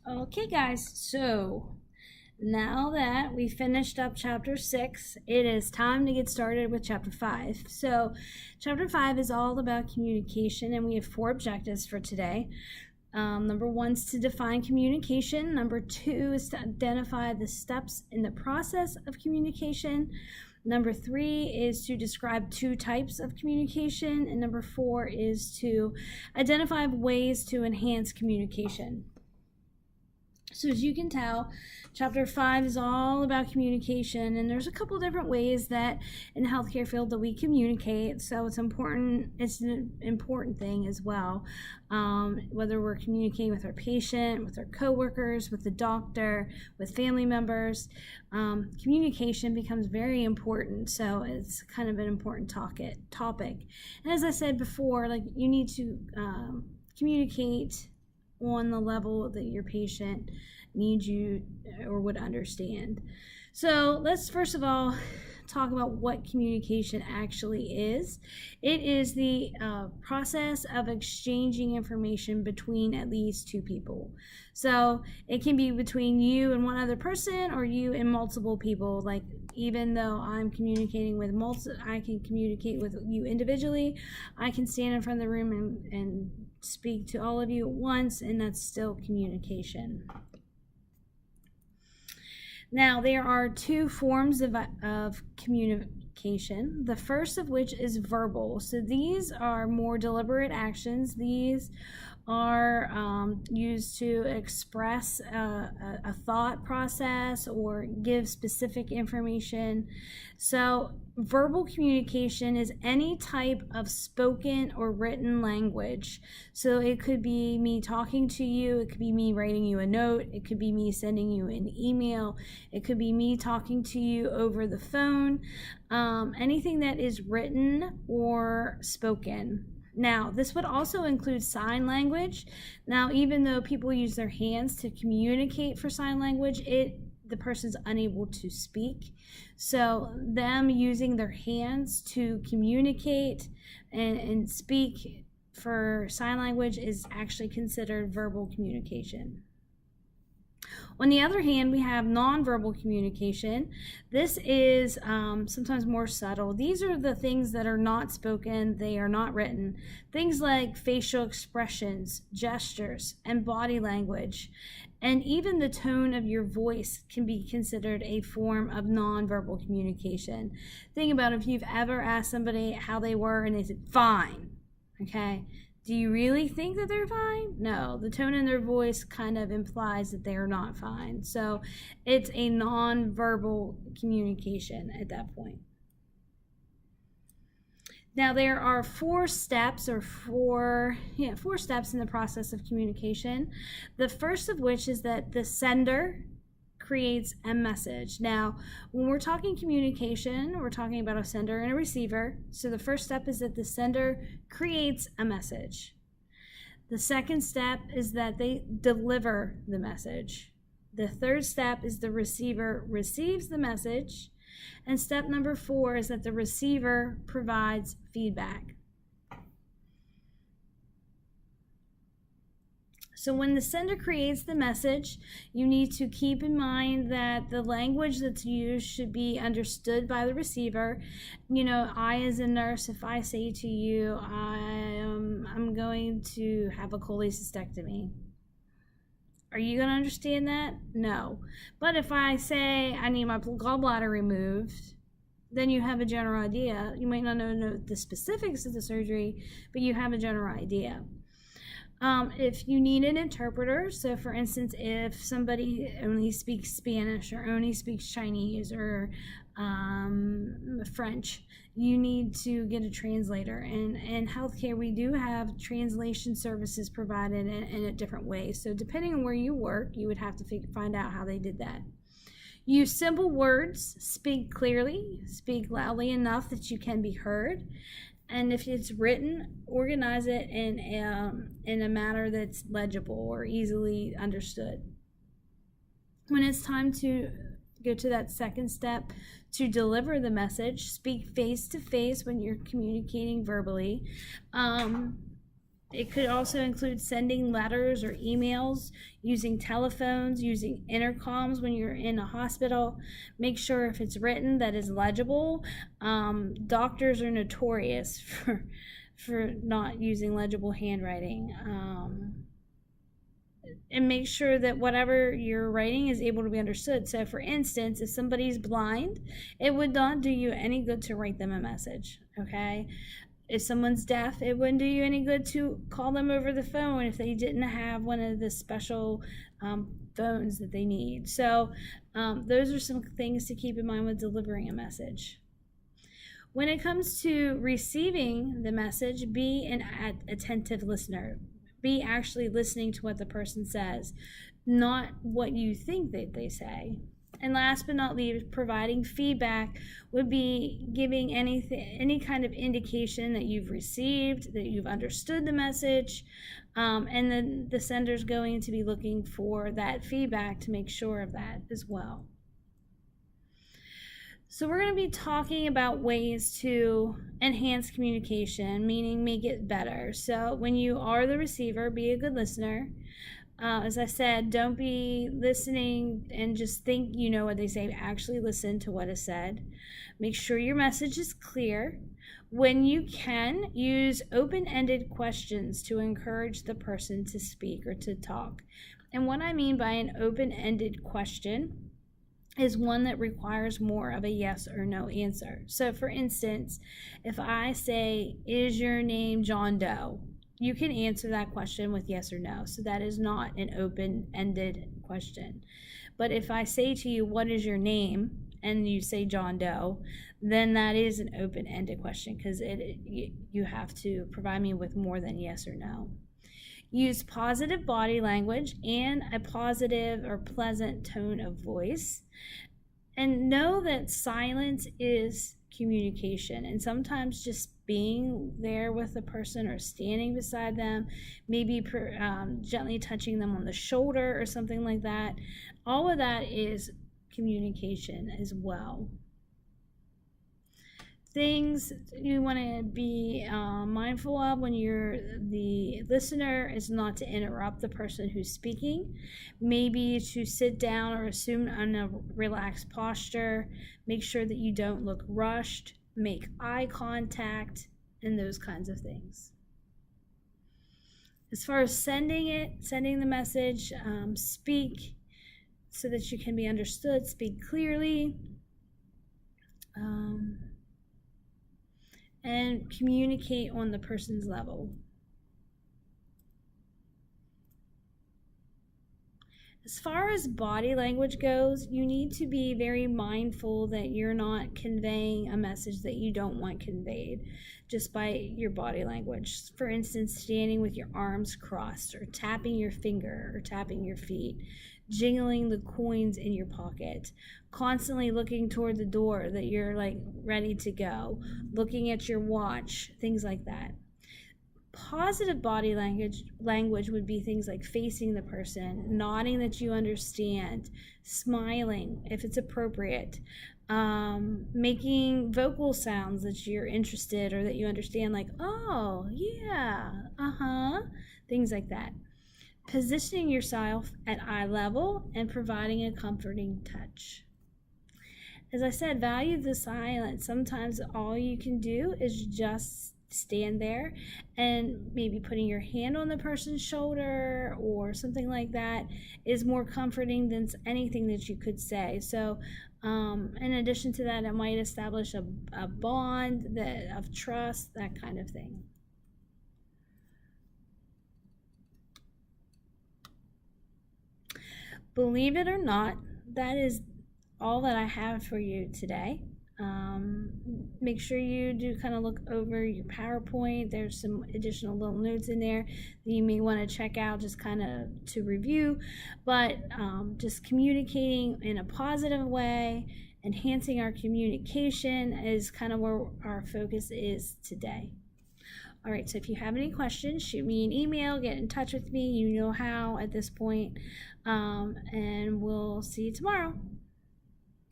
Okay, guys, so now that we finished up chapter 6, it is time to get started with chapter 5. So, chapter 5 is all about communication, and we have 4 objectives for today. Number 1 is to define communication. Number 2 is to identify the steps in the process of communication. Number 3 is to describe 2 types of communication. And number 4 is to identify ways to enhance communication. So as you can tell, chapter 5 is all about communication, and there's a couple different ways that in the healthcare field that we communicate. So it's important. It's an important thing as well. Whether we're communicating with our patient, with our coworkers, with the doctor, with family members, communication becomes very important. So it's kind of an important topic. And as I said before, like you need to communicate on the level that your patient needs you or would understand. So let's first of all talk about what communication actually is. It is the process of exchanging information between at least 2 people. So it can be between you and one other person, or you and multiple people. Like even though I'm communicating with I can communicate with you individually. I can stand in front of the room and speak to all of you at once, and that's still communication. Now, there are 2 forms of communication. The first of which is verbal. So these are more deliberate actions. These are used to express a thought process or give specific information. So verbal communication is any type of spoken or written language. So it could be me talking to you, it could be me writing you a note, it could be me sending you an email, it could be me talking to you over the phone, anything that is written or spoken. Now, this would also include sign language. Now, even though people use their hands to communicate for sign language, the person's unable to speak. So them using their hands to communicate and speak for sign language is actually considered verbal communication. On the other hand, we have nonverbal communication. This is sometimes more subtle. These are the things that are not spoken, they are not written. Things like facial expressions, gestures, and body language. And even the tone of your voice can be considered a form of nonverbal communication. Think about if you've ever asked somebody how they were and they said, fine, okay? Do you really think that they're fine? No, the tone in their voice kind of implies that they're not fine. So it's a nonverbal communication at that point. Now there are 4 steps or 4 steps in the process of communication. The first of which is that the sender creates a message. Now, when we're talking communication, we're talking about a sender and a receiver. So the first step is that the sender creates a message. The second step is that they deliver the message. The third step is the receiver receives the message. And step number 4 is that the receiver provides feedback. So when the sender creates the message, you need to keep in mind that the language that's used should be understood by the receiver. You know, I as a nurse, if I say to you, I'm going to have a cholecystectomy, are you going to understand that? No. But if I say I need my gallbladder removed, then you have a general idea. You might not know the specifics of the surgery, but you have a general idea. If you need an interpreter, so for instance, if somebody only speaks Spanish or only speaks Chinese or French, you need to get a translator. And in healthcare, we do have translation services provided in a different way. So depending on where you work, you would have to find out how they did that. Use simple words, speak clearly, speak loudly enough that you can be heard. And if it's written, organize it in a manner that's legible or easily understood. When it's time to go to that second step to deliver the message, speak face to face when you're communicating verbally. It could also include sending letters or emails, using telephones, using intercoms when you're in a hospital. Make sure if it's written that is legible. Doctors are notorious for not using legible handwriting. And make sure that whatever you're writing is able to be understood. So for instance, if somebody's blind, it would not do you any good to write them a message, okay? If someone's deaf, it wouldn't do you any good to call them over the phone if they didn't have one of the special phones that they need. So those are some things to keep in mind with delivering a message. When it comes to receiving the message, be an attentive listener. Be actually listening to what the person says, not what you think that they say. And last but not least, providing feedback would be giving any kind of indication that you've received, that you've understood the message, and then the sender's going to be looking for that feedback to make sure of that as well. So we're going to be talking about ways to enhance communication, meaning make it better. So when you are the receiver, be a good listener. As I said, don't be listening and just think you know what they say. Actually listen to what is said. Make sure your message is clear. When you can, use open-ended questions to encourage the person to speak or to talk. And what I mean by an open-ended question is one that requires more of a yes or no answer. So for instance, if I say, is your name John Doe? You can answer that question with yes or no. So that is not an open-ended question. But if I say to you, what is your name? And you say John Doe, then that is an open-ended question because you have to provide me with more than yes or no. Use positive body language and a positive or pleasant tone of voice. And know that silence is communication. And sometimes just being there with the person or standing beside them, maybe gently touching them on the shoulder or something like that. All of that is communication as well. Things you want to be mindful of when you're the listener is not to interrupt the person who's speaking. Maybe to sit down or assume a relaxed posture. Make sure that you don't look rushed. Make eye contact and those kinds of things. As far as sending the message, speak so that you can be understood. Speak clearly. And communicate on the person's level. As far as body language goes, you need to be very mindful that you're not conveying a message that you don't want conveyed just by your body language. For instance, standing with your arms crossed or tapping your finger or tapping your feet, jingling the coins in your pocket, constantly looking toward the door that you're like ready to go, looking at your watch, things like that. Positive body language would be things like facing the person, nodding that you understand, smiling if it's appropriate, making vocal sounds that you're interested or that you understand, like, oh, yeah, things like that. Positioning yourself at eye level and providing a comforting touch. As I said, value the silence. Sometimes all you can do is just stand there and maybe putting your hand on the person's shoulder or something like that is more comforting than anything that you could say. So in addition to that, it might establish a bond of trust, that kind of thing. Believe it or not, that is all that I have for you today. Make sure you do kind of look over your PowerPoint. There's some additional little notes in there that you may want to check out just kind of to review, but just communicating in a positive way, enhancing our communication is kind of where our focus is today. All right, so if you have any questions, shoot me an email, get in touch with me. You know how at this point, and we'll see you tomorrow.